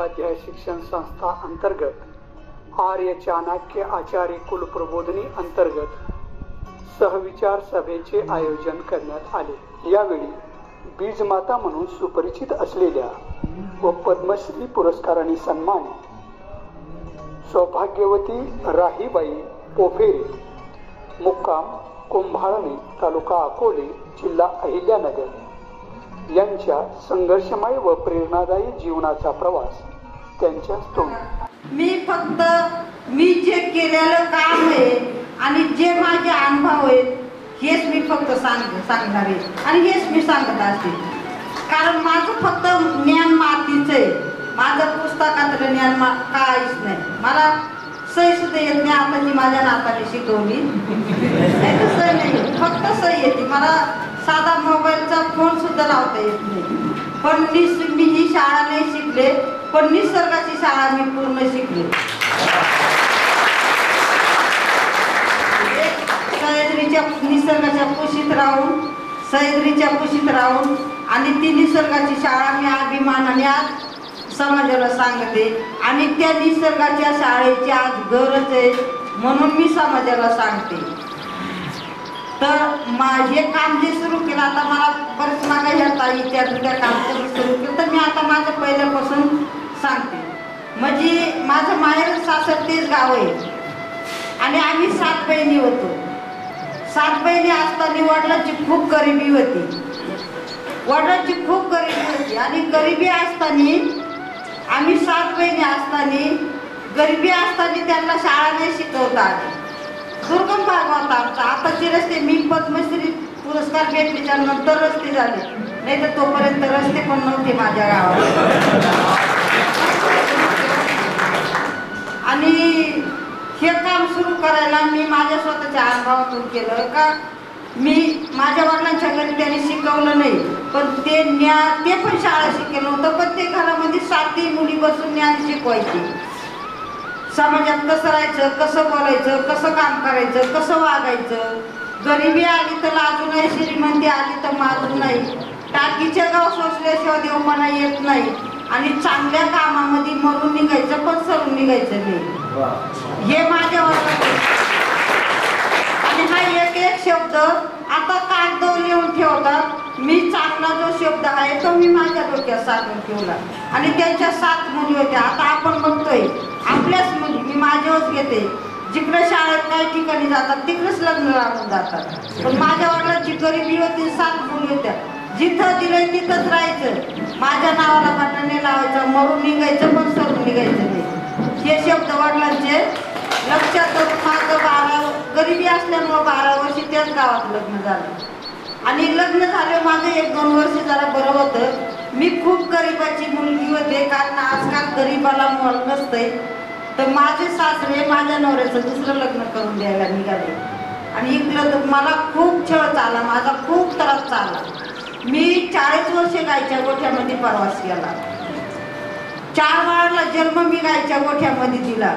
उपाध्याय शिक्षण संस्था अंतर्गत आर्य चाणक्य आचार्य कुलप्रबोधिनी अंतर्गत सहविचार सभेचे आयोजन करण्यात आले। यावेळी बीजमाता म्हणून सुपरिचित असलेल्या व पद्मश्री पुरस्काराने सन्मानित सौभाग्यवती राहीबाई पोफेरे, मुक्काम कुंभाळणे, तालुका अकोले, जिल्हा अहिल्यानगर यांच्या संघर्षमय व प्रेरणादायी जीवनाचा प्रवास त्यांच्याच तोंडी। मी जे केलेलं काम आहे आणि जे माझे अनुभव आहेत हेच मी फक्त सांगणार आहे आणि हेच मी सांगत असते, कारण माझं फक्त ज्ञान मातीचं आहे। माझं पुस्तकातलं ज्ञान काहीच नाही। मला सही सुद्धा येत नाही, आता जी माझ्या नाताने शिकवली सही नाही, फक्त सही येते। मला साधा मोबाईलचा फोन सुद्धा लावता येत नाही। पण मी ही शाळा नाही शिकले, पण निसर्गाची शाळा मी पूर्ण शिकले। निसर्गाच्या कुशीत राहून आणि ती निसर्गाची शाळा मी अभिमानाने आज समाजाला सांगते आणि त्या निसर्गाच्या शाळेची आज गरज आहे म्हणून मी समाजाला सांगते। तर हे काम जे सुरू केलं, आता मला बरेच मागे ह्या ताई त्या काम सुरू केलं, तर मी आता माझं पहिल्यापासून सांगते। म्हणजे माझं माहेर सासर तेच गाव आहे आणि आम्ही 7 बहिणी होतो। 7 बहिणी असताना वडिलांची खूप गरिबी होती आणि गरिबी असताना आम्ही 7 बहिणी असताना त्यांना शाळा नाही शिकवता आली। दुर्गम भाग होता आमचा। आताचे रस्ते, मी पद्मश्री पुरस्कार भेटल्याच्या नंतर रस्ते झाले, नाही तर तोपर्यंत रस्ते पण नव्हते माझ्या गावात। आणि हे काम सुरू करायला मी माझ्या स्वतःच्या अनुभवातून केलं का माझ्या वडिलांच्या घरी त्यांनी शिकवलं नाही, पण ते पण शाळा शिकलं होतं, पण ते घरामध्ये 7 मुली बसून ज्ञान शिकवायची। समाजात कसं राहायचं, कसं बोलायचं, कसं काम करायचं, कसं वागायचं। गरिबी आली तर लाजू नाही, श्रीमंती आली तर माजू नाही, टाकीचे गाव सोसल्याशिवाय देवपणा येत नाही आणि चांगल्या कामामध्ये मरून निघायचं पण सरून निघायचं नाही। हे माझ्या आणि हा एक शब्द आता कागदावर लिहून ठेवतात। मी चांगला जो शब्द आहे तो मी माझ्या डोक्यात साठवून ठेवला आणि त्यांच्या 7 मुली होत्या। आता आपण बघतोय आपल्याच मुली, मी माझ्याच घेते, जिकडे शाळेत काही ठिकाणी जातात तिकडेच लग्न लागून जातात। पण माझ्या वडिलांची गरिबी होती, 7 मुली होत्या, जिथं दिलंय तिथंच राहायचं, माझ्या नावाला बटणे लावायचं, मरून निघायचं पण सरून निघायचं नाही। हे शब्द वडिलांचे लक्षात माझं गरिबी असल्यामुळं 12 वर्षी त्याच गावात लग्न झालं आणि लग्न झालं माझं 1-2 वर्ष जरा बरं होतं। मी खूप गरिबाची मुलगी होते, कारण आजकाल गरिबाला मोल नसतंय। तर माझे सासरे माझ्या नवऱ्याचं दुसरं लग्न करून द्यायला निघाले आणि इकडं तर मला खूप छळ चालला, माझा खूप त्रास चालला। मी 40 वर्षे गायच्या गोठ्यामध्ये प्रवास केला। 4 बाळाला जन्म मी गायच्या गोठ्यामध्ये दिला।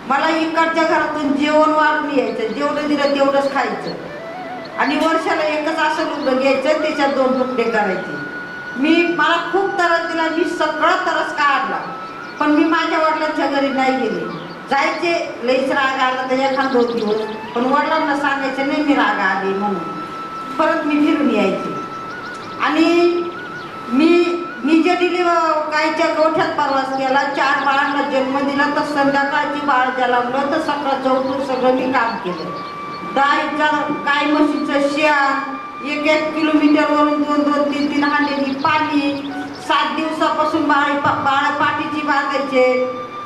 मला इकडच्या घरातून जेवण वाढून यायचं, जेवढं दिलं तेवढंच खायचं आणि वर्षाला एकच असं लुगडं घ्यायचं, त्याच्यात 2 तुकडे करायचे। मला खूप त्रास दिला, मी सगळा त्रास काढला, पण मी माझ्या वडिलांच्या घरी नाही गेले। जायचे, लईच राग आला तर एखाद 2 दिवस, पण वडिलांना सांगायचं नाही मी राग आले म्हणून, परत मी फिरून यायचे। आणि मी जे गायच्या गोठ्यात प्रवास केला, 4 बाळांना जन्म दिला, तर संध्याकाळची बाळ जन्मलं तर सकाळचं उठून सगळं मी काम केलं। गाय म्हशीचं शेण, 1-1 किलोमीटरवरून 2-2, 3-3 हांड्यानी पाणी, 7 दिवसापासून बाळ पाठीची बांधायचे।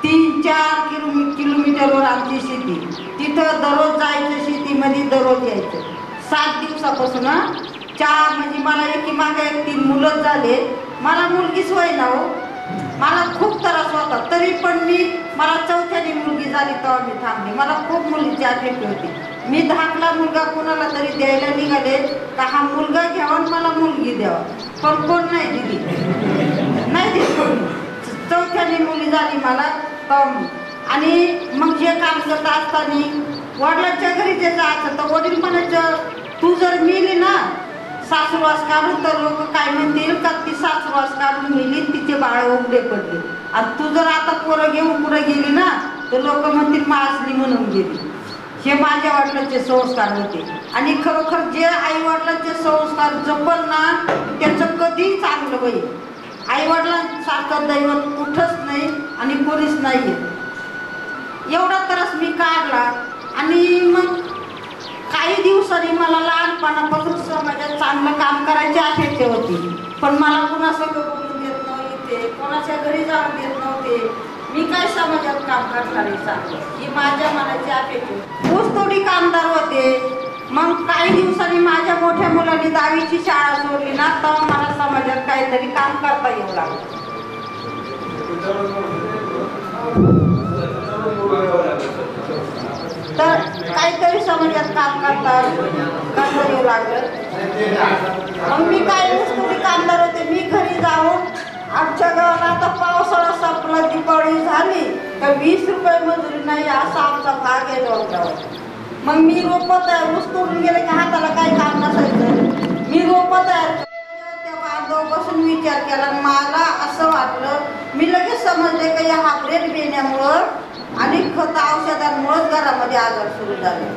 3-4 किलोमीटरवर आमची शेती, तिथं दररोज जायचं, शेतीमध्ये दररोज यायचं। 7 दिवसापासून 4 म्हणजे मला एकीमागे 3 मुलं झाले, मला मुलगीच होईना हो, मला खूप त्रास होता। तरी पण मला 4थ्यानी मुलगी झाली तेव्हा मी थांबली। मला खूप मुलीची अपेक्षा होती। मी धाकला मुलगा कुणाला तरी द्यायला निघाले का हा मुलगा घ्यावा मला मुलगी द्यावा, पण कोण नाही दिली। 4थ्यानी मुली झाली मला आणि मग हे काम करत असताना वडिलांच्या घरी जे जायचं तर वडील म्हणायचं, तू जर मिली ना सासूरवास काढून तर लोक काय म्हणतील का ती सासूरवास काढून मिली, तिचे बाळ उघडे पडले। आणि तू जर आता पोरं घेऊन पुढे गेली ना तर लोक म्हणतील मासली म्हणून गेली. हे माझ्या वडिलांचे संस्कार होते. आणि खरोखर जे आई वडिलांचे संस्कार जपल ना त्याचं कधीही चांगलं होईल. आई वडिलांसारखं दैवत कुठंच नाही आणि कोणीच नाही. एवढा त्रास मी काढला. आणि मग काही दिवसांनी मला लहानपणापासून समाजात चांगलं काम करायची अपेक्षा होती. पण मला कुणासंग बोलून देत नव्हते, कोणाच्या घरी जाऊन देत नव्हते. मी काय समाजात काम करणार आहे चांगलं ही माझ्या मनाची अपेक्षा. ऊसतोडी कामदार होते. मग काही दिवसांनी माझ्या मोठ्या मुलांनी 10वीची शाळा सोडली ना तेव्हा मला समाजात काहीतरी काम करता येऊ लागलं. तर काहीतरी समाजात काम करता येऊ लागलं. मग मी काय ऊसतोडी कामदार होते. मी घरी जाऊन आमच्या गावाला आता पावसाळा संपला, दिवाळी झाली तर 20 रुपये मजुरी नाही असा आमचा भाग आहे डोक्यावर. मग मी रोपं तयार ऊस तोडून गेले की हाताला काही काम नसायचं. मी रोपं तयार त्या बांधवापासून विचार केला. मला असं वाटलं मी लगेच समजले की या हायब्रिड बियाण्यामुळं आणि खत औषधांमुळेच घरामध्ये आजार सुरू झाले.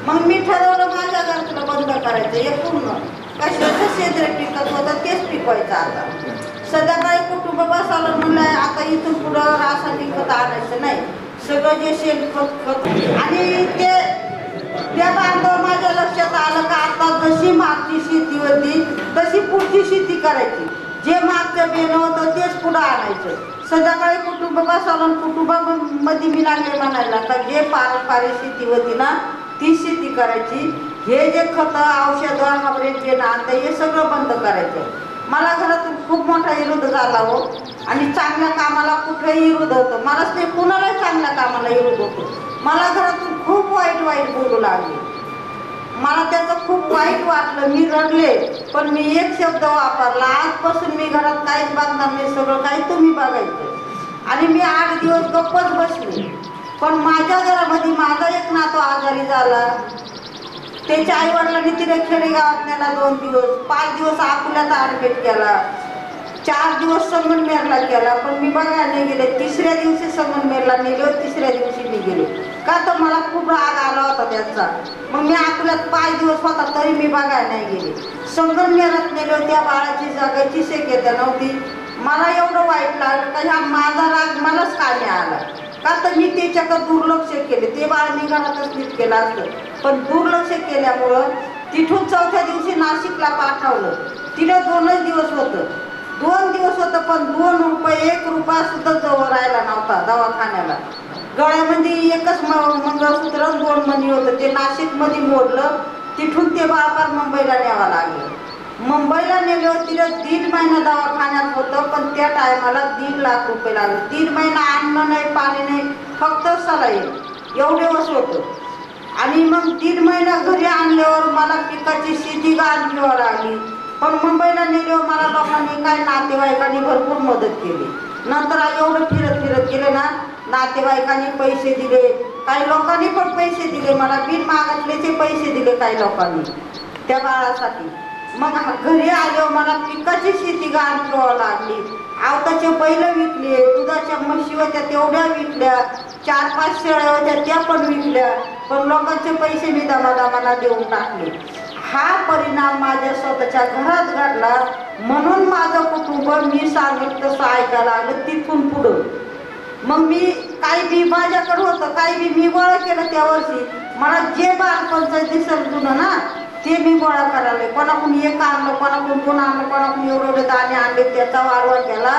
मग मी ठरवलं माझ्या घरातलं बंद करायचं. हे पूर्ण कशाचं सेंद्रिय पिकत होतं तेच पिकवायचं. आता संध्याकाळी कुटुंब बसावलं म्हणलं आता इथून पुढं रासायनिक खत आणायचं नाही. सगळं जे शेणखत आणि त्या बांधव माझ्या लक्षात आलं का आता जशी मागची शेती होती तशी पुढची शेती करायची. जे मागचं बेणं होतं तेच पुढं आणायचं. संध्याकाळी कुटुंब बसावलं. कुटुंबामध्ये मी लागले म्हणायला का जे पारंपरिक शेती होती ना ती शेती करायची. हे जे खतं औषधं हायब्रिड बेणं आणतं हे सगळं बंद करायचं. मला घरातून खूप मोठा विरोध झाला हो. आणि चांगल्या कामाला कुठेही विरोध होतो. मलाच नाही कुणालाही चांगल्या कामाला विरोध होतो. मला घरातून खूप वाईट बोलू लागले. मला त्याचं खूप वाईट वाटलं. मी रडले. पण मी एक शब्द वापरला आजपासून मी घरात काहीच बघणार नाही, सगळं काही तुम्ही बघायचं. आणि मी 8 दिवस गप्पच बसले. पण माझ्या घरामध्ये माझा एक नातू आजारी झाला. त्याच्या आई वडिलांनी तिने खेडेगावात नेला 2 दिवस, 5 दिवस अकोल्यात ॲडमिट केला, 4 दिवस संगमनेरला केला. पण मी बघायला नाही गेले. 3ऱ्या दिवशी संगमनेरला नेले, 3ऱ्या दिवशी मी गेले. का तर मला खूप राग आला होता त्यांचा. मग मी अकोल्यात 5 दिवस होता तरी मी बघायला नाही गेले. संगमनेरात नेले, त्या बाळाची जगायची शक्यता नव्हती. मला एवढं वाईट लागलं का ह्या माझा राग मलाच कामी आला. का तर मी त्याच्याकडे दुर्लक्ष केले. ते बाळ मी घरातच नीट केलं असतं. पण दुर्लक्ष केल्यामुळं तिथून 4थ्या दिवशी नाशिकला पाठवलं. तिला 2च दिवस होतं. 2 दिवस होतं पण 2 रुपये 1 रुपया सुद्धा जवळ राहिला नव्हता दवाखान्याला. गळ्यामध्ये एकच मंगळसूत्र 2 मणी होतं. ते नाशिकमध्ये मोडलं. तिथून ते बाळ मुंबईला न्यावं लागलं. मुंबईला नेल्यावर तिला 1.5 महिना दवाखान्यात होतं. पण त्या टायमाला 1.5 लाख रुपये लागले. 3 महिना अन्न नाही, पाणी नाही, फक्त सलाईन एवढेच होतं. आणि मग 1.5 महिना घरी आणल्यावर मला पिकाची शेती गहाण ठेवावी लागली. पण मुंबईला नेल्यावर मला लोकांनी काय नातेवाईकांनी भरपूर मदत केली. नंतर एवढं फिरत गेले ना, नातेवाईकांनी पैसे दिले, काही लोकांनी पण पैसे दिले. मला बिन मागितलेचे पैसे दिले काही लोकांनी त्या बाळासाठी. मग घरी आल्यावर मला पिकाची शेती गहाण ठेवावी लागली. आवताचे बैल विकले, दुधाच्या म्हशी होत्या तेवढ्या विकल्या, 4-5 शेळ्या होत्या त्या पण विकल्या. पण लोकांचे पैसे मी दमादमाला देऊन टाकले. हा परिणाम माझ्या स्वतःच्या घरात घडला. म्हणून माझं कुटुंब मी सांगितलं तसं ऐकायला लागलं. तिथून पुढं मग मी काही बी माझ्याकडे होतं, काही बी मी गोळा केलं. त्या वर्षी मला जे बालपणचं दिसत जुनं ना ते मी गोळा करायला. कोणाकडून एक आणलं, कोणाकडून 2 आणलं, कोणाकडून एवढे दाणे आणले, त्याचा वारवा केला.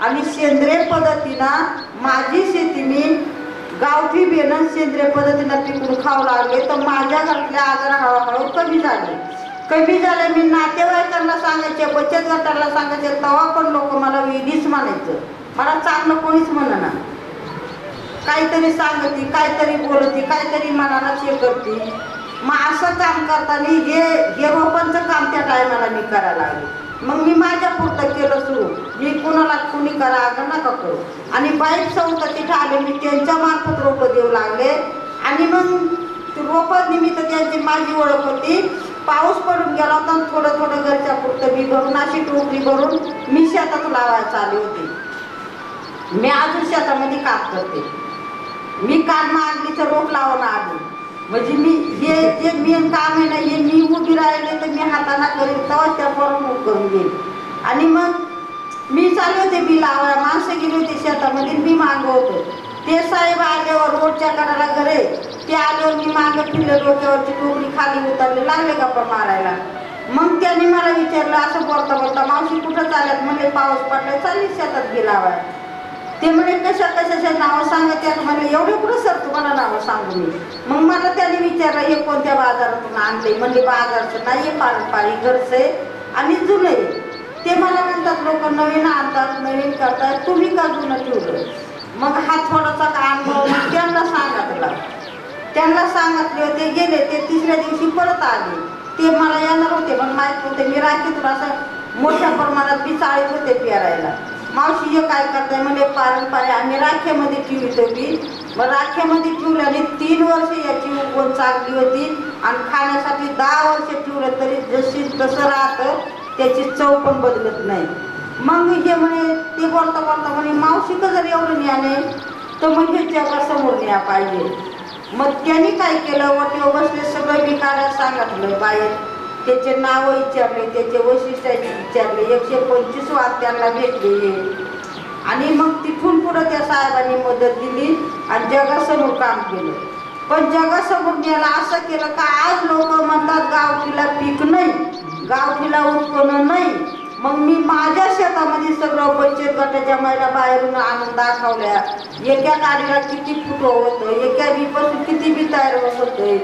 आणि सेंद्रिय पद्धतीनं माझी शेती मी गावठी बेणं सेंद्रिय पद्धतीनं पिकून खाऊ लागले. तर माझ्या घरातले आजार हळूहळू कमी झाले. मी नातेवाईकांना सांगायचे, बचत गटाला सांगायचे, तेव्हा पण लोक मला वेडीच म्हणायचं. मला चांगलं कोणीच म्हणना. काहीतरी सांगती, काहीतरी बोलती, काहीतरी मनाला हे करते. मग असं काम करताना हे रोपांचं काम त्या टायमाला मी करायला लागले. मग मी माझ्या पुरतं केलं सुरू. मी कुणी करा अगं नका करू. आणि बाईक संस्था तिथं आले, मी त्यांच्या मार्फत रोपं देऊ लागले. आणि मग रोपं निमित्त त्यांची माझी ओळख होती. पाऊस पडून गेला होता, थोडं घरच्या पुरतं मी भरून अशी टोकरी भरून मी शेतात लावायला आले होते. मी अजून शेतामध्ये काम करते. मी काल मागणीचं रोप लावून आली. म्हणजे मी हे जे मेन काम आहे ना, हे मी उभी राहिले तर मी हाताना करेल तेव्हाच त्या पोरं करून घेईल. आणि मग मी चालले होते बी लावायला, माणसं गेले होते शेतामध्ये, मी मागं होतो. ते साहेब आल्यावर रोडच्या कडाला घरे ते आल्यावर मी मागं फिरले, डोक्यावरची टोकरी खाली उतरले, लागले गप्पा मारायला. मग त्यांनी मला विचारलं असं बोलता बोलता, मावशी कुठं चालत? म्हणजे पाऊस पडला, चालली शेतात बी लावाय. ते म्हणजे कशा कशाच्या नावं सांगत त्यात म्हणले, एवढे कुठं सर तुम्हाला नावं सांगू मी. मग मला त्यांनी विचारलं हे कोणत्या बाजारातून आणले? म्हणजे बाजारचं नाही, पारंपरिक घरचं आहे आणि जुनं आहे. ते मला म्हणतात लोक नवीन आणतात, नवीन करतात, तुम्ही का जुनं ठेवलं? मग हा थोडासा अनुभव मग त्यांना सांगितले होते. गेले ते तिसऱ्या दिवशी परत आले. ते मला येणार होते पण माहीत होते मी राखीतून असं मोठ्या प्रमाणात बी चाळीत होते पेरायला. मावशी हे काय करताय? म्हणजे पारंपरिक आम्ही राख्यामध्ये ठेवतो बी. मग राख्यामध्ये ठेवल्याने 3 वर्ष याची उगवण चांगली होती आणि खाण्यासाठी 10 वर्ष ठेवलं तरी जशी तसं राहतं, त्याची चव पण बदलत नाही. मग हे म्हणे ते बोलता बोलता म्हणे मावशी का जर एवढं न्याने तर मग हे जगासमोर न्या पाहिजे. मग त्यांनी काय केलं, वटीवर बसले सगळं विकायला सांगितलं बाहेर. त्याचे नाव विचारले, त्याचे वैशिष्ट्य विचारले, 125 वाद त्यांना भेटले. आणि मग तिथून पुढं त्या साहेबांनी मदत दिली आणि जगासमोर काम केलं. पण जगासमोर न्यायला असं केलं का आज लोक म्हणतात गावठीला पीक नाही, गावठीला उत्पन्न नाही. मग मी माझ्या शेतामध्ये सगळं बचत गटाच्या महिला बाहेरून आणून दाखवल्या. एका गाडीला किती फुटो होतं, एका बीपासून किती बी तयार होतोय,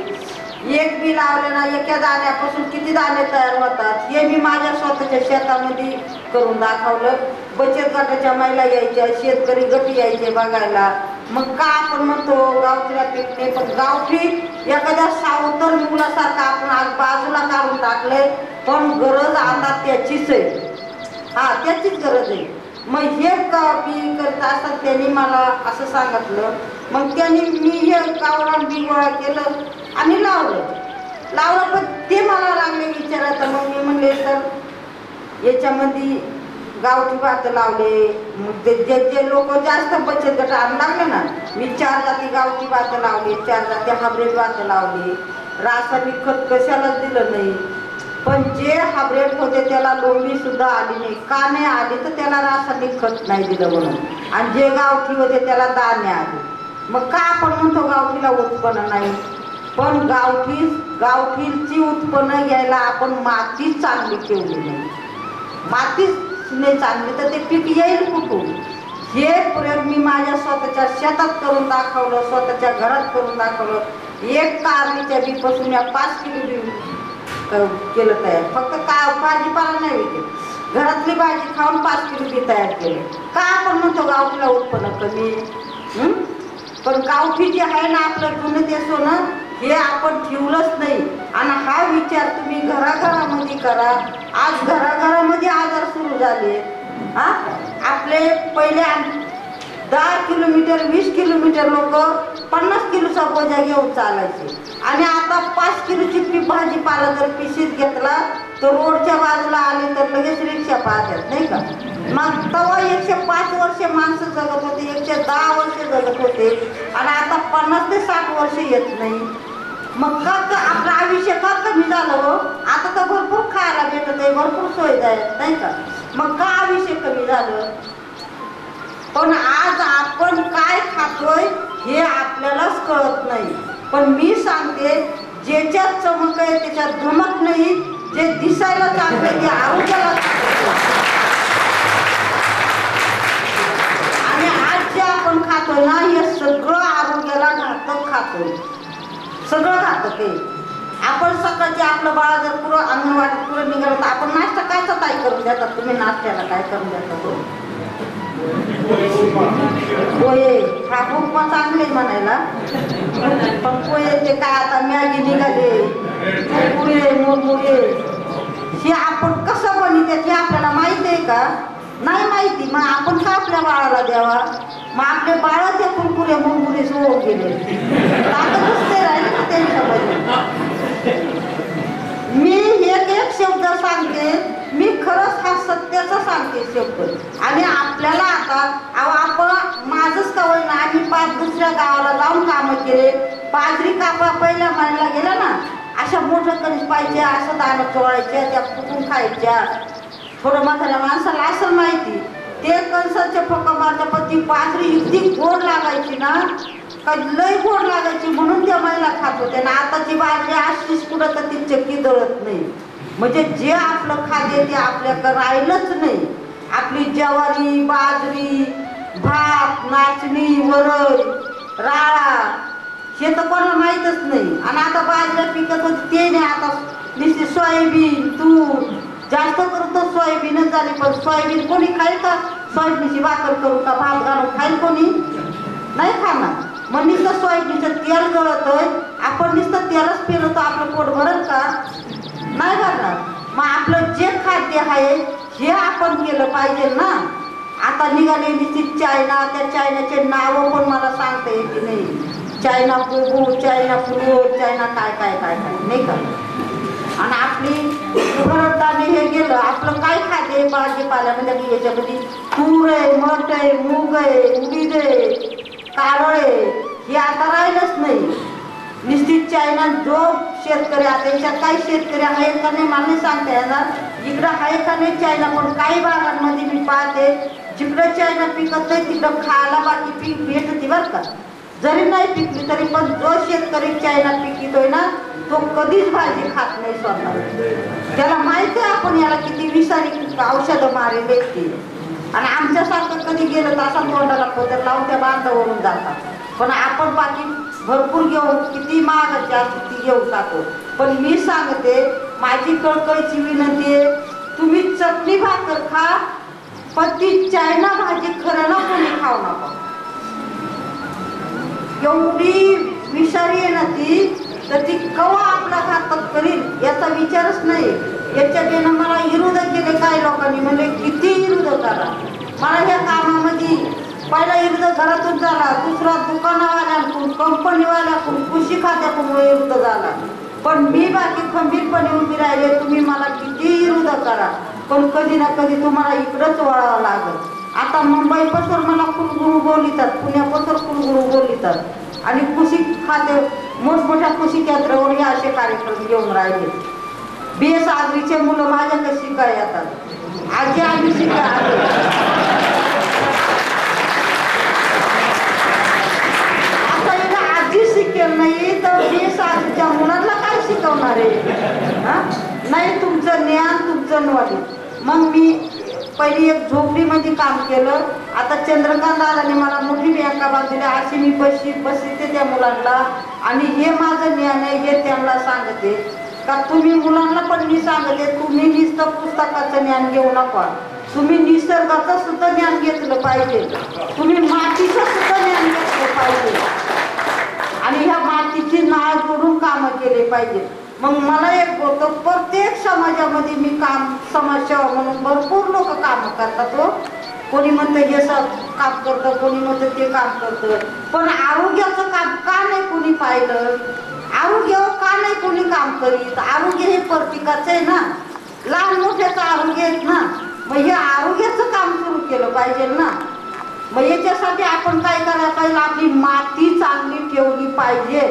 एक बी लावले ना एका दाण्यापासून किती दाणे तयार होतात हे मी माझ्या स्वतःच्या शेतामध्ये करून दाखवलं. बचत गटाच्या महिला यायच्या, शेतकरी गट यायचे बघायला. मग का आपण म्हणतो गावठीला पीक नाही, पण गावठी एखाद्या सावतर मुलासारखं आपण आज बाजूला काढून टाकलंय. पण गरज आता त्याचीच आहे, त्याचीच गरज आहे. मग हे बी करत असतात त्यांनी मला असं सांगितलं. मग त्यांनी मी हे गावरान बी गोळा केलं आणि लावलं. पण ते मला लागले विचारायचं. मग मी म्हणले तर याच्यामध्ये गावठी भात लावले. मग जे लोक जास्त बचत गट आणू लागले ना, मी 4 जाती गावठी भात लावले, 4 जाती हायब्रिड भात लावले. रासायनिक खत कशालाच दिलं नाही. पण जे हायब्रिड होते त्याला लोंबी सुद्धा आली नाही. का नाही आली तर त्याला रासायनिक खत नाही दिलं म्हणून. आणि जे गावठी होते त्याला दाणे आले. मग का आपण म्हणतो गावठीला उत्पन्न नाही? पण गावठीची उत्पन्न घ्यायला आपण माती चांगली ठेवली नाही. मातीच नाही चांगली तर ते पीक येईल कुठून? हे प्रयोग मी माझ्या स्वतःच्या शेतात करून दाखवलं, स्वतःच्या घरात करून दाखवलं. एक कारलीच्या बीपासून या 5 किलो बी केलं तयार. फक्त का भाजीपाला नाही विकत, घरातली भाजी खाऊन 5 किलो बी तयार केले. का आपण म्हणतो गावठीला उत्पन्न कमी? पण गावठी जे आहे ना आपलं जुनं ते सोनं हे आपण ठेवलंच नाही. आणि हा विचार तुम्ही घराघरामध्ये करा. आज घराघरामध्ये आजार सुरू झाले. आपले पहिले 10 किलोमीटर 20 किलोमीटर लोक 50 किलोचा बोजा घेऊन चालायचे. आणि आता 5 किलोची भाजीपाला जर पिशीत घेतला तर रोडच्या बाजूला आले तर लगेच रिक्षा पाहतात नाही का. मग तेव्हा 105 वर्ष माणसं जगत होते, 110 वर्ष जगत होते आणि आता 50 ते 60 वर्ष येत नाही. मग का आपलं आयुष्य का कमी झालं हो? आता तर भरपूर खायला भेटत आहे, भरपूर सुविधा आहेत नाही का. मग का आयुष्य कमी झालं? पण आज आपण काय खातोय हे आपल्यालाच कळत नाही. पण मी सांगते ज्याच्यात चमक आहे त्याच्यात धमक नाही. जे दिसायला चांगलं ते आरोग्याला आणि आज जे आपण खातोय ना हे सगळं आरोग्याला घातक खातोय, सगळं घातक आहे. आपण सकाळचे आपलं बाळा जर पुरं अंगणवाडीत पुरं निघालं तर आपण नाश्ता कायचा काय करून देतात? तुम्ही नाश्त्याला काय करून देता? पोहे. हा उपमा चांगले म्हणायला, पण पोहे ते काय आता मॅगी निघाले, कुरकुरे मुरमुरे हे आपण कसं बनवते हे आपल्याला माहिती आहे का? नाही माहिती. मग आपण का आपल्या बाळाला द्यावा? मग आपले बाळ ते कुरकुरे मुरमुरे सोडून गेले, ताकदच ते राहिले ना त्यांच्यामध्ये. मी एक शब्द सांगते, मी खरंच हा सत्याचा सांगते शब्द. आणि आपल्याला आता आपण गावात दुसऱ्या गावाला जाऊन कामं केले. बाजरी कापा पहिल्या महिन्याला गेला ना, अशा मोठं कणीस पाहिजे, असं दाणं चोळायच्या, त्या फुटून खायच्या. थोडं म्हाताऱ्या माणसाला असं माहिती ते कणसाचे फकं मारल्या, पण ती बाजरी इतकी गोड लागायची ना, का लय गोड लागायची, म्हणून त्या महिला खात होत्या. ना आताची बाजरी अशीच कुठं तर ती चक्की दळत नाही. म्हणजे जे आपलं खाद्य ते आपल्याकडं राहिलंच नाही. आपली ज्वारी, बाजरी, भात, नाचणी, वरई, राळा हे तर कोणाला माहीतच नाही. आणि आता बाजऱ्या पिकत होती ते नाही, आता नुसती सोयाबीन, तूर, जास्त करून तर सोयाबीनच झाली. पण सोयाबीन कोणी खाईल का? सोयाबीनची भाकर करू का, भात घालून खाईल कोणी? नाही खाणार. मग नुसतं सोयाबीनचं तेल गळतंय, आपण नुसतं तेलच पिलं तर आपलं पोट भरल का? नाही भरणार. मग आपलं जे खाद्य आहे हे आपण केलं पाहिजे ना. आता निघाले निश्चित चायना, त्या चायनाचे नावं पण मला सांगता येते नाही. चायना पोगो, चायना पुलो, चायना काय काय काय काय नाही का. आणि आपली घरदाणे हे गेलं, आपलं काय खाते भाजीपाल्यामध्ये की याच्यामध्ये तूर आहे, मठ आहे, मूग आहे, उडीद आहे, कारळ आहे, हे आता राहिलंच नाही. निश्चित चायना जो शेतकरी आता याच्यात काही शेतकरी आहेत का नाही मला नाही सांगता येणार. इकडं आहे का नाही चायना, पण काही भागांमध्ये मी पाहते जिकडं चायना पिकत नाही तिकडं खायला बाकी पीक भेटते बरं का. जरी नाही पिकली तरी पण जो शेतकरी चायना पिकतोय ना तो कधीच भाजी खात नाही स्वतः. त्याला माहिती आहे आपण याला किती विषारी औषधं मारेल व्यक्ती. आणि आमच्यासारखं कधी गेलं तर असा तोंडाला पदर लावून त्या बांधावरून जातात. पण आपण बाकी भरपूर घेऊन किती महागाची असते ती घेऊन टाकतो. पण मी सांगते माझी कळकळीची विनंती आहे, तुम्ही चटणी भाकर खा, पण ती चायना भाजी खरं ना कोणी खाऊ नका. एवढी विषारी आहे ना ती, तर ती कवा आपला घातक करील याचा विचारच नाही. याच्यात मला विरोध केले काही लोकांनी, म्हणजे किती विरोध करा. मला ह्या कामामध्ये पहिला विरोध घरातून झाला, दुसरा दुकानावाल्याकडून, कंपनीवाल्याकडून, कृषी खात्याकडून विरोध झाला. पण मी बाकी खंबीरपणे उभी राहिले. तुम्ही मला किती विरोध करा, पण कधी ना कधी तुम्हाला इकडंच वळावं लागल. आता मुंबईपासून मला कुलगुरू बोलितात, पुण्यापासून कुलगुरू बोलितात. आणि कृषी खाते मोठमोठ्या कृषी केंद्रावर हे असे कार्यक्रम घेऊन राहिले. BS आगरीचे मुलं माझ्याकडे शिकायला येतात. आजी आम्ही शिकायला शिकेल नाही तर BS आगरीच्या मुलांना काय शिकवणार आहे? नाही तुमचं ज्ञान, तुमचं नॉलेज. मग मी पहिली एक झोपडीमध्ये काम केलं. आता चंद्रकांत दादाने मला मोठी बँका बांधल्या, अशी मी बसते त्या मुलांना. आणि हे माझं ज्ञान आहे हे त्यांना सांगते का तुम्ही मुलांना पण मी सांगते, तुम्ही नुसतं पुस्तकाचं ज्ञान घेऊ नका, तुम्ही निसर्गाचं सुद्धा ज्ञान घेतलं पाहिजे, तुम्ही मातीचं सुद्धा ज्ञान घेतलं पाहिजे. आणि ह्या मातीची नाळ जोडून कामं केले पाहिजे. मग मला एक होतं, प्रत्येक समाजामध्ये मी काम समाजसेवा म्हणून भरपूर लोक कामं करतात. कोणी म्हणतं हे काम करतं, कोणी म्हणतं ते काम करतं. पण आरोग्याचं काम का नाही कोणी पाहिलं? आरोग्यावर का नाही कोणी काम करीत? आरोग्य हे प्रत्येकाचं आहे ना, लहान मोठ्याचं आरोग्य आहेत ना. मग हे आरोग्याचं काम सुरू केलं पाहिजे ना. मग याच्यासाठी आपण काय करायला पाहिजे? आपली माती चांगली ठेवली पाहिजे.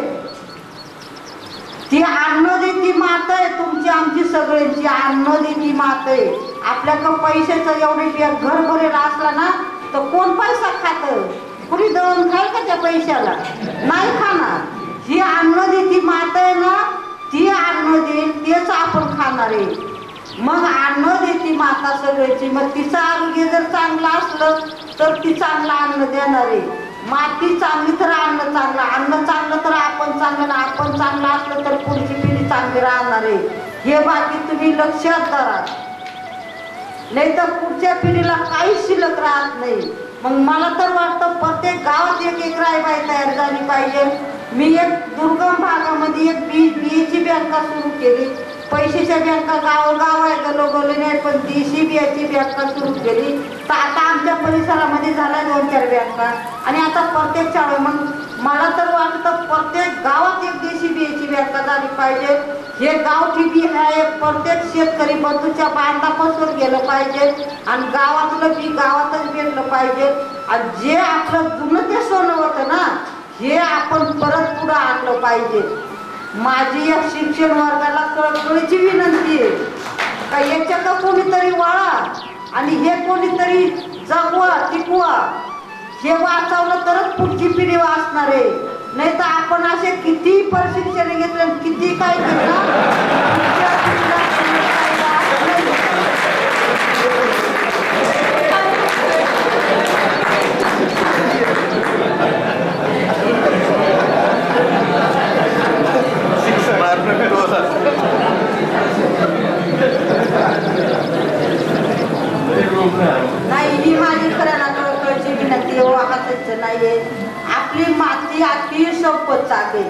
ती अन्न देती माता आहे, तुमची आमची सगळ्यांची अन्न देती माता आहे. आपल्याकडं पैशाचं एवढे घर भरेला असला ना तर कोण पैसा खातं? कुणी दळून खाईल का त्या पैशाला? नाही खाणार. ही अन्न देती माता आहे ना, ती अन्न देईल तेच आपण खाणार आहे. मग अन्न देती माता सगळ्याची. मग तिचं आरोग्य जर चांगलं असलं तर ती चांगलं अन्न देणार आहे. माती चांगली तर अन्न चांगलं, अन्न चांगलं तर आपण चांगलं, आपण चांगलं असलं तर पुढची पिढी चांगली राहणार आहे. हे बाकी तुम्ही लक्षात धरा, नाही तर पुढच्या पिढीला काहीच शिल्लक राहत नाही. मग मला तर वाटतं प्रत्येक गावात एक रायबाई तयार झाली पाहिजे. मी एक दुर्गम भागामध्ये एक बीएची बँका सुरू केली. पैशाच्या बँका गावोगाव आहे, गलोगले नाही, पण देशी बियाची बँका सुरू केली. तर आता आमच्या परिसरामध्ये झाल्या 2-4 बँका. आणि आता प्रत्येक शाळा, मग मला तर वाटतं प्रत्येक गावात एक देशी बियाची बँका झाली पाहिजे. हे गावठी बी आहे, प्रत्येक शेतकरी बंधूच्या बांधापासून गेलं पाहिजे आणि गावातलं बी गावातच भेटलं पाहिजे. आणि जे आपलं जुनं ते सोनं होतं ना, हे आपण परत पुढं आणलं पाहिजे. माझी एक शिक्षण वर्गाला कळकळीची विनंती आहे का याच्यात कोणीतरी वळा आणि हे कोणीतरी जगवा टिकवा. हे वाचवलं तरच पुढची पिढी वाचणार आहे. नाही तर आपण असे किती प्रशिक्षण घेतले, किती काय नाही. ही माझी खऱ्याला कळकळीची विनंती वागायचं नाहीये. आपली माती अति संपत चालते.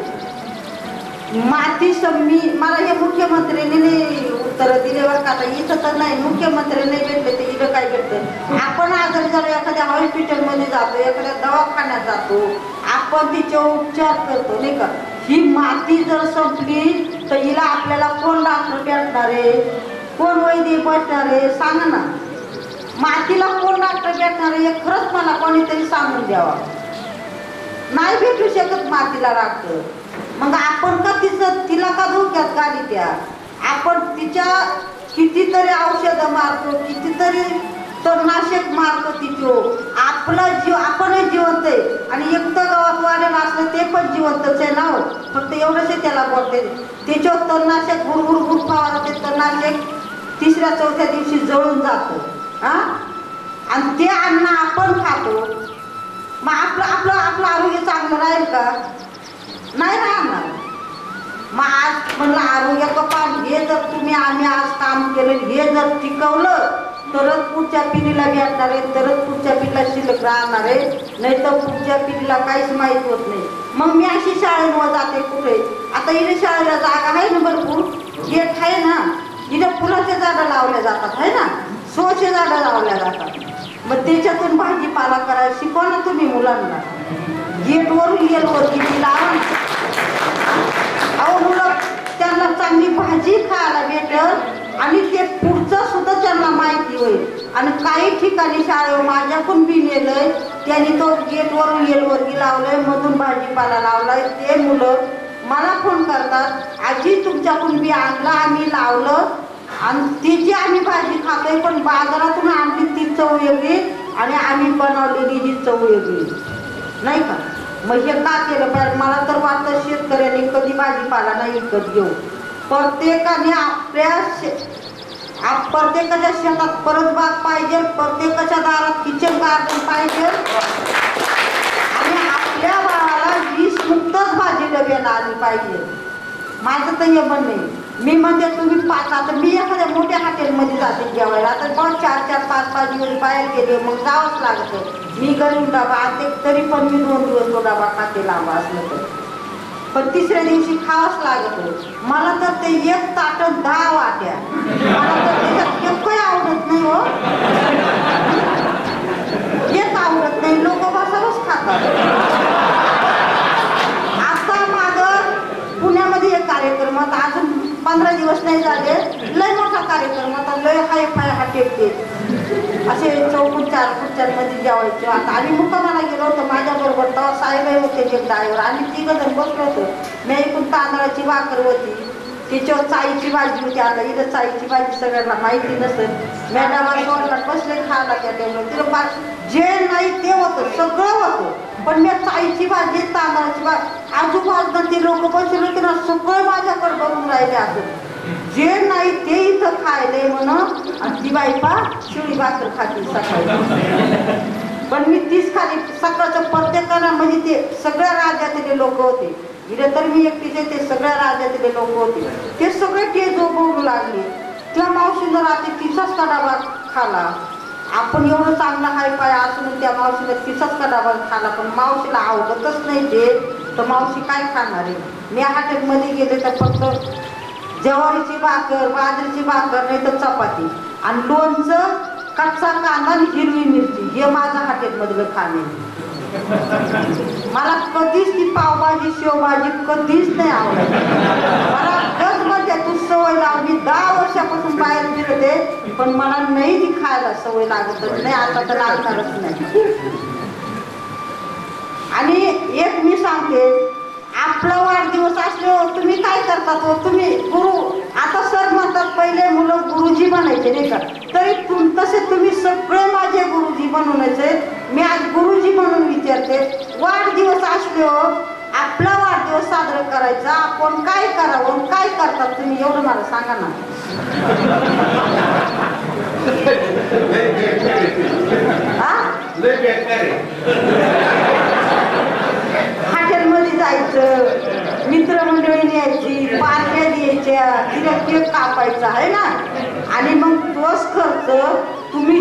माती मी मला हे मुख्यमंत्र्यांनी उत्तर दिले बरं का. आता इथं तर नाही, मुख्यमंत्र्यांनी भेटले तर इथं काय भेटतं. आपण आजारी झालो एखाद्या हॉस्पिटलमध्ये जातो, एखाद्या दवाखान्यात जातो, आपण तिचे उपचार करतो नाही का. ही माती जर संपली तर हिला आपल्याला कोण डॉक्टर भेटणार आहे, कोण वैद्य भेटणार आहे सांगा ना. मातीला कोण डॉक्टर भेटणार आहे हे खरंच मला कोणीतरी सांगून द्यावा. नाही भेटू शकत मातीला डॉक्टर. मग आपण का तिला का धोक्यात गाडी द्या. आपण तिच्या कितीतरी औषधं मारतो, कितीतरी तणनाशक मारतो तिचं. आपला जीव आपणही जिवंत आहे आणि एक तर गावात वाढेल असलं ते पण जिवंतच आहे ना. फक्त एवढंच त्याला बोलते. त्याच्यावर तणनाशक गुरगुर फवारते. तणनाशक तिसऱ्या चौथ्या दिवशी जळून जातं हा. आणि ते अन्न आपण खातो. मग आपलं आरोग्य चांगलं राहील का. नाही राहणार. मग आज म्हणलं आरोग्याचं पान हे जर आम्ही आज काम केलं, हे जर टिकवलं तरच पुढच्या पिढीला भेटणार आहे, तरच पुढच्या पिढीला शिल्लक राहणार आहे. नाही तर पुढच्या पिढीला काहीच माहीत होत नाही. मग मी अशी शाळेवर जाते कुठे. आता इथे शाळेला जागा आहे ना भरपूर, गेट आहे ना. इथे फुलाच्या झाडं लावल्या जातात आहे ना, शोचे झाडं लावल्या जातात. मग त्याच्यातून भाजीपाला करायला शिकवा ना तुम्ही मुलांना. गेटवरून गेटवर किती लावा ना. अहो मुलं त्यांना चांगली भाजी खायला भेटेल आणि ते पुढचं सुद्धा त्यांना माहिती होईल. आणि काही ठिकाणी शाळेवर माझ्याकडून बी नेलंय, त्यांनी तो गेटवरून गेटवरगी लावलंय, मधून भाजीपाला लावलाय. ते मुलं मला फोन करतात, आजी तुमच्याकडून बी आणलं, आम्ही लावलं आणि तिची आम्ही भाजी खातोय, पण बाजारातून आणली ती चव वेगळी आणि आम्ही बनवलेली ही चव वेगळी नाही का. मग हे का केलं पाहिजे. मला तर वाटतं शेतकऱ्यांनी कधी भाजीपाला नाही विकत घेऊ. प्रत्येकाने प्रत्येकाच्या शेतात परसबाग पाहिजे, प्रत्येकाच्या दारात किचन गार्डन पाहिजे आणि आपल्या बाळाला विषमुक्तच भाजी डब्याला आली पाहिजे. माझं तर हे म्हणणं आहे. मी म्हणते तुम्ही आता मी एखाद्या मोठ्या हॉटेलमध्ये जाते जेवायला, आता बघ 4-4, 5-5 दिवस बाहेर गेले मग जावंच लागतं. मी गरीब डबा आणते तरी पण मी 2 दिवस तो डबा खाते लांब असलं तर, पण तिसऱ्या दिवशी खावंच लागतं. मला तर ते एक ताटं 10 वाट्या, मला तर त्याच्यात एकही आवडत नाही हो. एक आवडत नाही, लोक बसावंच खातात. आता माझं पुण्यामध्ये एक कार्यक्रम होता, अजून 15 दिवस नाही झाले, लय मोठा कार्यक्रम होता. लय हाय फाय हॉटेल असे 4-4 खुर्च्यांमध्ये जेवायचं. आता आम्ही मुक्कामाला गेलो होतो माझ्याबरोबर, तेव्हा साहेब होते एक ड्रायव्हर, आम्ही 3 जण बसलो होतो. मी ऐकून तांदळाची भाकर होती, त्याच्यावर चाईची भाजी होती. आता इथं चाईची भाजी सगळ्यांना माहिती नसेल. मॅडम सोडला बसले खायला त्या टेबल, तिला जे नाही ते होतं, सगळं होतं. पण मी चाईची भाजी, तांदळाची भाजी, आजूबाजूला ते लोक बसले होते ना, सगळं माझ्याकडे बघून राहिले. असं जे नाही ते इथं खायले म्हणून. आणि ती बायपा शिळी भाकर खाते सकाळी, पण मी तीच खाली सकाळचं. प्रत्येकाला म्हणजे ते सगळ्या राज्यातले लोक होते. इथे तर मी एकटीचे, ते सगळ्या राज्यातले लोक होते. ते सगळे ते जो बोलू लागले. त्या मावशीनं रात्री तिचाच का डबा खाला. आपण एवढं चांगलं हाय पाय असून त्या मावशीला तिचाच का डबा खाला, पण मावशीला आवडतच नाही ते, तर मावशी काय खाणार आहे. मी हॉटेलमध्ये गेले तर फक्त ज्वारीची भाकर, बाजरीची भाकर, नाही तर चपाती आणि लोणचं, कच्चा कांदा आणि हिरवी मिरची, हे माझं हॉटेलमधलं खाणे. मला कधीच ती पावभाजी शेवभाजी कधीच नाही आवडत. मला कच म्हणजे तू सवय लावली. 10 वर्षापासून बाहेर फिरते, पण मला नाही ती खायला सवय लागत नाही. आता तर लागणारच नाही. आणि एक मी सांगते, आपला वाढदिवस असल्यावर तुम्ही काय करतात हो, तुम्ही गुरु, आता सर म्हणतात पहिले मुलं गुरुजी बनायचे नाही का, तरी तसे तुम्ही सगळे माझे गुरुजी बनवण्याचे. मी आज गुरुजी म्हणून विचारते, वाढदिवस असल्यावर आपला वाढदिवस साजरा करायचा, आपण काय करावं, काय करतात तुम्ही, एवढं मला सांगा ना. हॉटेलमध्ये जायचं, मित्रमंडळी न्यायची, पार्ट्या द्यायच्या, तिला केक कापायचा आहे ना, आणि मग तोच खर्च तुम्ही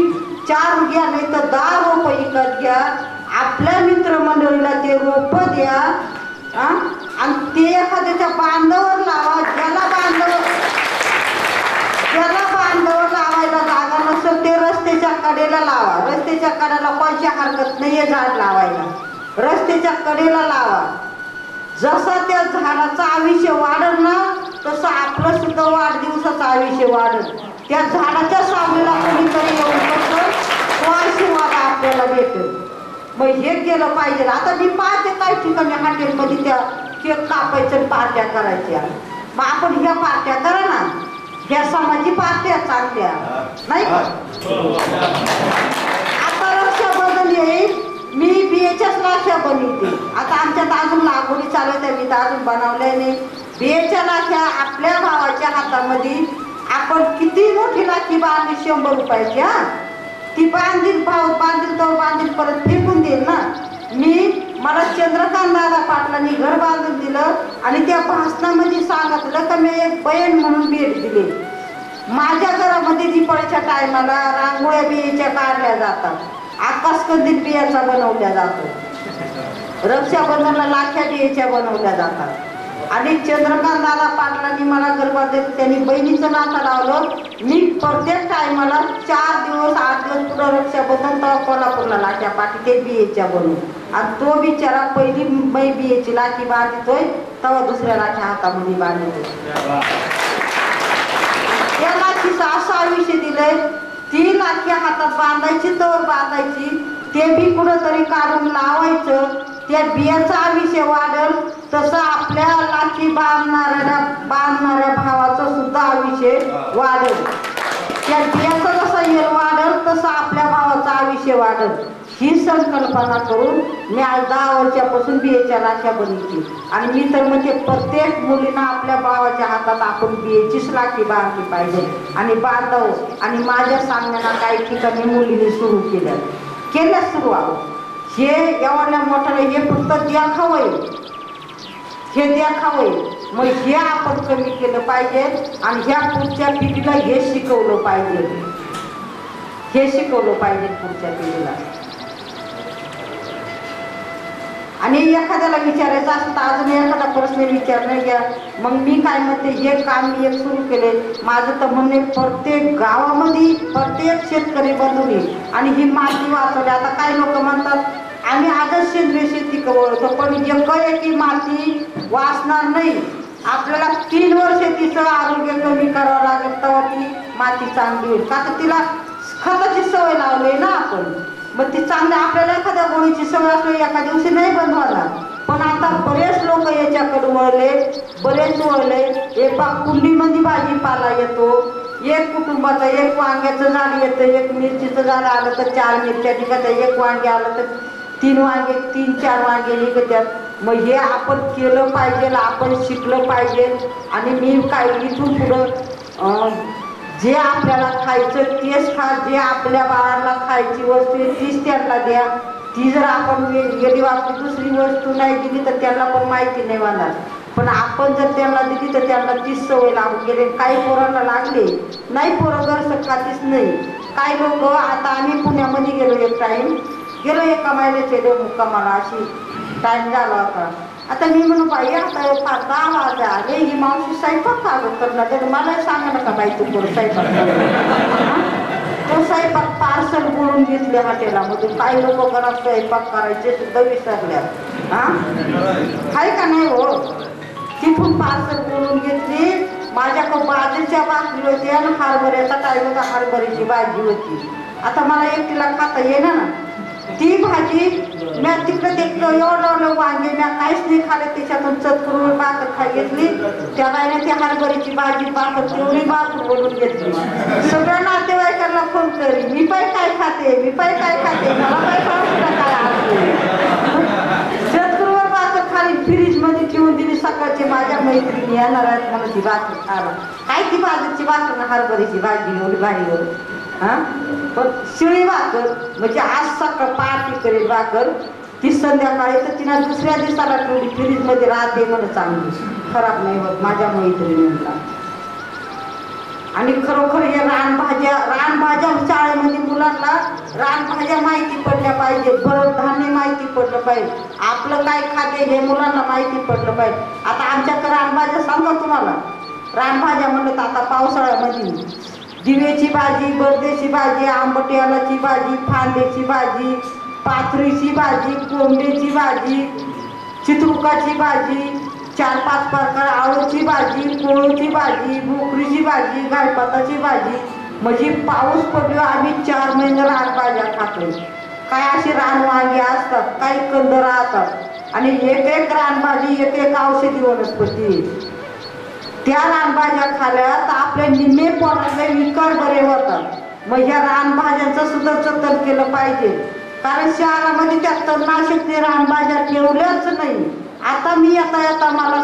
4 घ्या नाही तर 10 रोपं विकत घ्या, आपल्या मित्रमंडळीला ते रोपं द्या, आणि ते एखाद्याच्या बांधावर लावा. ज्याला बांधावर लावायला जागा नसेल ते रस्त्याच्या कडेला लावा. रस्त्याच्या कडेला कोणची हरकत नाहीये झाड लावायला, रस्त्याच्या कडेला लावा. जसं त्या झाडाचं आयुष्य वाढल ना, तसं आपलं सुद्धा वाढदिवसाचं आयुष्य वाढल. त्या झाडाच्या सावलीला कोणीतरी येऊन कसं तो आशीर्वाद आपल्याला भेटेल. मग हे केलं पाहिजे. आता मी पाहते काही ठिकाणी हॉटेलमध्ये त्या केक कापायचं, पार्ट्या करायच्या. मग आपण ह्या पार्ट्या करा ना, ह्या समाजी पार्ट्या चांगल्या नाही का. आता रक्षाबंधन येईल, मी बियाच्याच लाख्या बनवते. आता आमच्यात अजून लागवडी चालू आहे, मी तर अजून बनवल्या नाही. बियाच्या लाख्या आपल्या भावाच्या हातामध्ये आपण किती मोठी लाखी बांधली, 100 रुपयाची. ती बांधील, भाव बांधील तो बांधील परत फेकून देईल ना. मला चंद्रकांत दादा पाटलांनी घर बांधून दिलं आणि त्या भाषणामध्ये सांगितलं का मी एक बहीण म्हणून भेट दिली. माझ्या घरामध्ये दिपाळीच्या टायमाला रांगोळ्या बियाच्या काढल्या जातात, आकाशकंदील बियाचा बनवल्या जातो, रक्षाबंधनला लाख्या बियाच्या बनवल्या जातात. आणि चंद्रकांत दादा पाटलांनी मला गरबादेत त्यांनी बहिणीचं नातं लावलं. मी प्रत्येक टायमाला 4 दिवस 8 दिवस पुढं रक्षाबंधन तेव्हा कोल्हापूरला लाख्या पाठी ते बियेच्या बनवून. आणि तो बिचारा पहिली मै बियेची लाठी बांधतोय तेव्हा दुसऱ्या लाख्या हातामध्ये बांधतोय. त्या लाठीचं असं आयुष्य दिलंय, ती लाठी हातात बांधायची तर बांधायची, ते बी कुठंतरी काढून लावायचं. त्या बियाचा आयुष्य वाढल तसं आपल्या लाठी बांधणाऱ्या भावाचं सुद्धा आयुष्य वाढल. त्या बियाचं जसं येल वाढल तसं आपल्या भावाचं आयुष्य वाढल. ही संकल्पना करून मी आज 10 वर्षापासून बियाच्या लाख्या बनवते. आणि मी तर म्हणजे प्रत्येक मुलींना आपल्या भावाच्या हातात आपण बियाचीच लाठी बांधली पाहिजे आणि बांधावं. आणि माझ्या सांगण्याला काही ठिकाणी मुलींनी सुरू केल्या सुरू आहोत. हे एवढ्या मोठ्याला हे फक्त देखावय, हे देखावय. मग हे आपण कमी केलं पाहिजे आणि ह्या पुढच्या पिढीला हे शिकवलं पाहिजे, हे शिकवलं पाहिजे पुढच्या पिढीला. आणि एखाद्याला विचारायचं असतं तर अजून एखादा प्रश्न विचारणं घ्या. मग मी काय म्हणते, हे काम मी एक सुरू केले. माझं तर म्हणणे प्रत्येक गावामध्ये प्रत्येक शेतकरी बंधूंनी आणि ही माती वाचवली. आता काही लोक म्हणतात आम्ही आजच सेंद्रिय शेती करतो, पण की माती वाचणार नाही. आपल्याला 3 वर्ष तिचं आरोग्य कमी करावं लागेल तेव्हा ती माती चांगली होईल. का तर तिला खताची सवय लावली ना आपण. मग ती चांगली, आपल्याला एखाद्या गोळीची सवय असली एका दिवशी नाही बनवायला. पण आता बरेच लोक याच्याकडे वळले, बरेच वळले. एक कुंडीमध्ये भाजीपाला येतो, एक कुटुंबाचं एक वांग्याचं झाड येतं, एक मिरचीचं झाड आलं तर 4 मिरच्या निघतात, एक वांगे आलं तर 3 वांगे 3-4 वांगे निघतात. मग हे आपण केलं पाहिजे, आपण शिकलं पाहिजे. आणि मी काय इथून पुढं जे आपल्याला खायचं तेच खा, जे आपल्या बाळाला खायची वस्तू आहे तीच त्यांना द्या. ती जर आपण गेली आपली दुसरी वस्तू नाही दिली तर त्यांना पण माहिती नाही होणार. पण आपण जर त्यांना दिली तर त्यांना तीच सवय लागून गेली. काही पोरांना लागले नाही, पोरं घर खातीच नाही. काही लोक, आता आम्ही पुण्यामध्ये गेलो, एक टाईम गेलो, एका महिन्याचे मुक्कामाला अशी टाईम झाला होता. आता मी म्हणू बाई आता 10 वाजता आले, ही मावशी स्वयंपाक कागद करणार तर मला सांगा ना का बाई तू करून स्वयंपाक. तो स्वयंपाक पार्सल बोलून घेतले हॉटेलामधून. काही लोक घरात स्वयंपाक करायचे सुद्धा विसरल्या. आहे का नाही हो. तिथून पार्सल बोलून घेतली. माझ्याकडं बाजरीच्या भाकरी होती आणि हरभऱ्याचा टाईम होता, हरभऱ्याची भाजी होती. आता मला एकटीला खाता येईना ना. ती भाजी मी तिकडे देखलं एवढं वांगे मी काहीच नाही खाले, त्याच्यातून चतकुरून भाकर खाई घेतली. त्या बाईने ती हरभरीची भाजी भाकर तेवढी भाकर बोलून घेतली. सगळ्या नातेवाईकांना फोन करी, मी पाय काय खाते, मी पाय काय खाते, मला पाय काय आवडते. चतकुरवर भाकर खाली फ्रीज मध्ये ठेवून दिली. सकाळची माझ्या मैत्रिणी येणार आहेत मला ती भाकर खायला. काय ती बाजूची भाकर ना हरभरीची भाजी एवढी भारीवर. हा पण शिळी भाकर म्हणजे आज सकाळ पार्टी करेल भाकर ती संध्याकाळी तर तिला दुसऱ्या दिवसाला ठेवली फ्रीज मध्ये राहते म्हणून चांगली, खराब नाही होत माझ्या मैत्रिणींना. आणि खरोखर हे रानभाज्या शाळेमध्ये मुलांना रानभाज्या माहिती पडल्या पाहिजे, भरड धान्य माहिती पडलं पाहिजे, आपलं काय खाते हे मुलांना माहिती पडलं पाहिजे. आता आमच्याकडे रानभाज्या सांगा तुम्हाला, रानभाज्या म्हणलं तर आता पावसाळ्यामध्ये दिवेची भाजी, बर्देची भाजी, आंबट्यालाची भाजी, फांद्याची भाजी, पाथरीची भाजी, कोंबडीची भाजी, चित्रुकाची भाजी, 4-5 प्रकार आळूची भाजी, कोळूची भाजी, भोकरीची भाजी, गायपाताची भाजी. म्हणजे पाऊस पडलो आम्ही 4 महिने रानभाज्या खातो. काय अशी रानवांगी असतात, काही कंद राहतात आणि एक रानभाजी एक औषधी वनस्पती. त्या रानभाज्या खाल्या तर आपले निम्मे पोटातले विकार बरे होतात. मग ह्या रानभाज्यांचं सुद्धा जतन केलं पाहिजे, कारण शहरामध्ये त्या तणनाशक रानभाज्या ठेवल्याच नाही. आता मी येता मला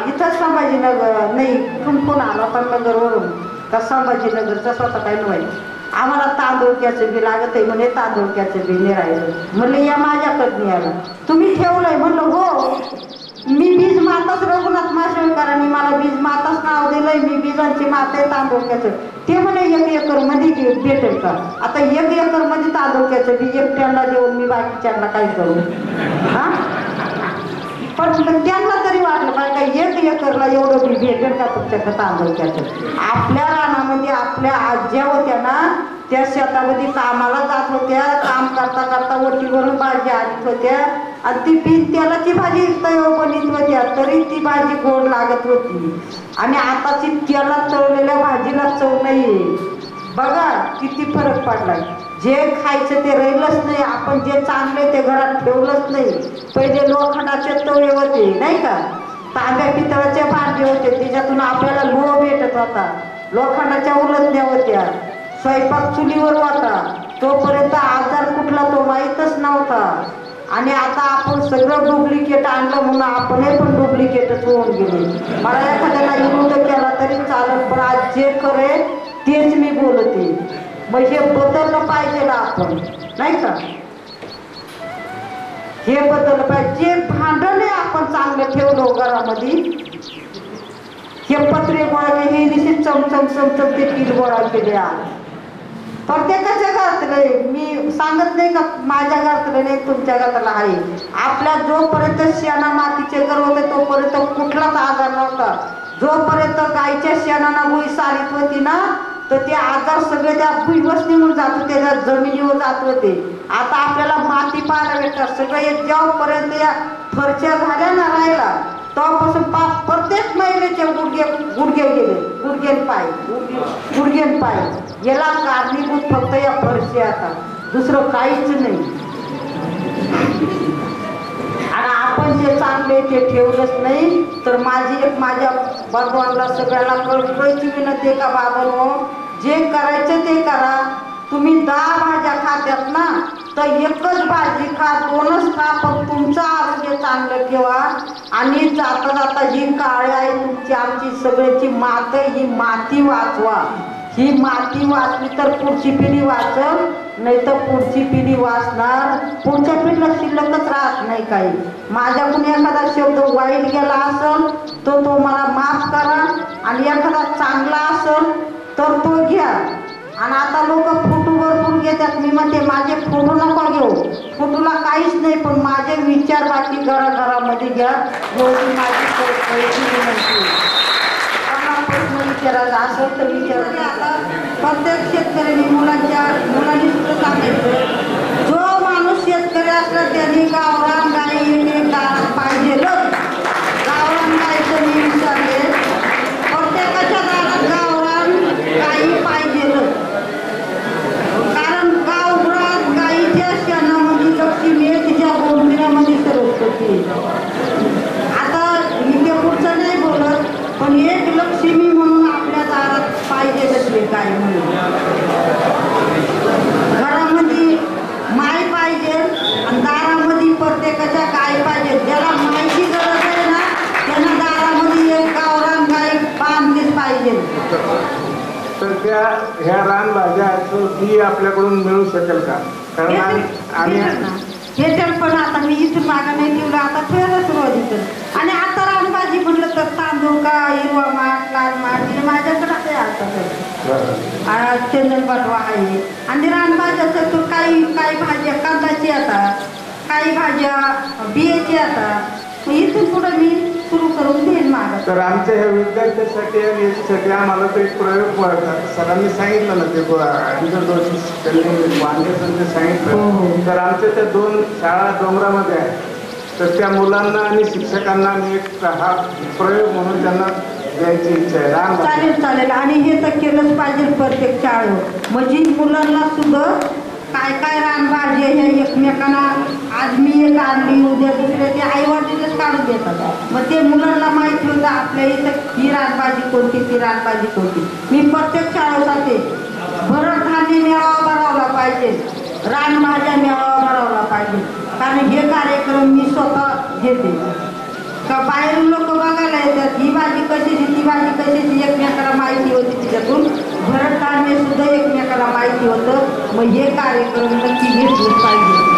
इथं संभाजीनगर नाही कुंकून आला होता नगरवरून का संभाजीनगरचा स्वतः काही नव्हे, आम्हाला तांदूळक्याचं बी लागत आहे म्हणे, तांदूळक्याचं बी नाही राहिलं. म्हणलं या माझ्याकडे यायला तुम्ही ठेवलंय. म्हणलं हो, मी बीज माताच रघुनाथ माशेलकरांनी मला बीज माताच नाव दिलंय, मी बीजांची माता आहे तांदूळक्याचं. ते म्हणे 1 एकर मध्ये भेटेल का? आता 1 एकर मध्ये तांदूळक्याचं बी एकट्यांना देऊन मी बाकीच्यांना काय करू? हा पण त्यांना तरी वाटलं पाहिजे 1 एकरला एवढं बी भेटेल का तुमच्याकडे तांदूळक्याचं. आपल्या रानामध्ये आपल्या आज्या होत्या ना, त्या शेतामध्ये कामाला जात होत्या, काम करता करता वटीवरून भाजी आणत होत्या आणि ती बिन तेलाची भाजी तयार बनत होत्या तरी ती भाजी गोड लागत होती. आणि आताची तेलात तळलेल्या भाजीला चव नाही. बघा किती फरक पडलाय. जे खायचं ते राहिलंच नाही, आपण जे चांगले ते घरात ठेवलंच नाही. पहिले लोखंडाचे तवे होते नाही का, तांब्या पितळाचे भांडे होते, त्याच्यातून आपल्याला लोह भेटत होता. लोखंडाच्या उलटण्या होत्या, स्वयंपाक चुलीवर होता, तोपर्यंत आजार कुठला तो माहीतच नव्हता. आणि आता आपण सगळं डुप्लिकेट आणलं म्हणून आपण हे पण डुप्लिकेटच होऊन गेले. मला एखाद्याला विरोध केला तरी चालेल, पण आज जे करे तेच मी बोलते. मग हे बदललं पाहिजे ना आपण, नाही का? हे बदललं पाहिजे. जे भांडण आपण चांगलं ठेवलं घरामध्ये, हे पत्रे गोळा केले, हे निश्चित चमचम ते पीठ गोळा केले. प्रत्येकाच्या घरातलं मी सांगत नाही का माझ्या घरातलं नाही तुमच्या घरातलं आहे. आपल्या जोपर्यंत शेणा मातीचे घर होते तोपर्यंत कुठलाच आजार नव्हता. जोपर्यंत गायच्या शेणाना भुई सारीत होती ना, तर ते आजार सगळे त्या भुईवच निघून जात होते, त्या जमिनीवर जात होते. आता आपल्याला माती पाहायला भेटतात सगळे. जेव्हापर्यंत या फरच्या झाल्या ना राहिला तेव्हापासून प्रत्येक महिलेचे गुडघे गेले, गुडघे पाय याला कारणीभूत फक्त या फरशी. आता दुसरं काहीच नाही. आणि आपण जे चांगले ते ठेवलंच नाही तर माझ्या भगवानला सगळ्याला कळकळीची विनंती आहे का बाबांनो, जे करायचं ते करा. तुम्ही 10 भाज्या खात्यात ना तर 1च भाजी खा, 2च खा, पण तुमचं आरोग्य चांगलं ठेवा. आणि जाता जाता ही काळी आहे तुमची आमची सगळ्याची मात, ही माती वाचवा. ही माती वाचली तर पुढची पिढी वाचल, नाही तर पुढची पिढी वाचणार. पुढच्या पिढीला शिल्लकच राहत नाही काही. माझ्याकडून एखादा शब्द वाईट गेला असेल तर तो मला माफ करा, आणि एखादा चांगला असेल तर तो घ्या. आणि आता लोक फोटो भरपूर घेतात. मी म्हणते माझे फोटो नका घेऊ, फोटोला काहीच नाही, पण माझे विचार बाकी घराघरामध्ये घ्या. एवढी माझी विनंती. प्रश्न विचारायचा असेल तर विचारा. आता प्रत्येक शेतकऱ्यांनी मुलांनी सुद्धा सांगायचं, जो माणूस शेतकरी असला त्यांनी गावरान गाई पाहिजेलच. गावरान गाईचं मी विचारले, प्रत्येकाच्या दारात गावरान गाई पाहिजेलच. कारण गावरान गाईच्या आता इथे पुढचं नाही बोलत, पण एक लक्ष्मी म्हणून आपल्या दारात पाहिजे असले काय म्हणून. घरामध्ये माय पाहिजे आणि दारामध्ये प्रत्येकाच्या गाय पाहिजे. ज्याला मायची गरज आहे ना त्यांना दारामध्ये एक गावरान गाय बांधलीच पाहिजे. तर त्या ह्या रानभाज्या ही आपल्याकडून मिळू शकेल का? कारण आम्ही भेटेल, पण आता मी इथून मागं नाही ठेवलं, आता ठेवायला सुरुवात इथं. आणि आता रानभाजी म्हटलं तर तांदूळ का हिरवा माठ लाल माठ हे माझ्याकडे आहे. आता चंदन पाठवा आहे. आणि रानभाज्याचं तर काही भाज्या कांदाची येतात, काही भाज्या बियाची येतात. इथून पुढे मी सुरू करून देईन मागं. तर आमच्या ह्या विद्यार्थ्यांसाठी आणि याच्यासाठी आम्हाला तर एक प्रयोग सरांनी सांगितलं ना, ते जोशी त्यांनी वांग्याचं ते सांगितलं. तर आमच्या त्या 2 शाळा डोंगरामध्ये आहेत. तर त्या मुलांना आणि शिक्षकांना मी एक हा प्रयोग म्हणून त्यांना द्यायची इच्छा आहे. चालेल. आणि हे तर केलंच पाहिजे प्रत्येक शाळेवर. म्हणजे मुलांना सुद्धा काय रानभाजी हे एकमेकांना, आज मी एक आणली उद्या दुसरे ते आईवडीलच काढून देतात. मग ते मुलांना माहिती होतं आपल्या इथं ही रानभाजी कोणती, ती रानभाजी कोणती. मी प्रत्येक शाळेसाठी भरड धान्य मेळावा भरवला पाहिजे, रानभाज्या मेळावा भरवला पाहिजे. कारण हे कार्यक्रम मी स्वतः घेते. का बाहेरून लोक बघायला येतात ही भाजी कशाची ती भाजी कशाची, एकमेकाला माहिती होती. तिच्यातून भरड धान्य सुद्धा एकमेकाला माहिती होतं. मग हे कार्यक्रम नक्की घेतलंच पाहिजे.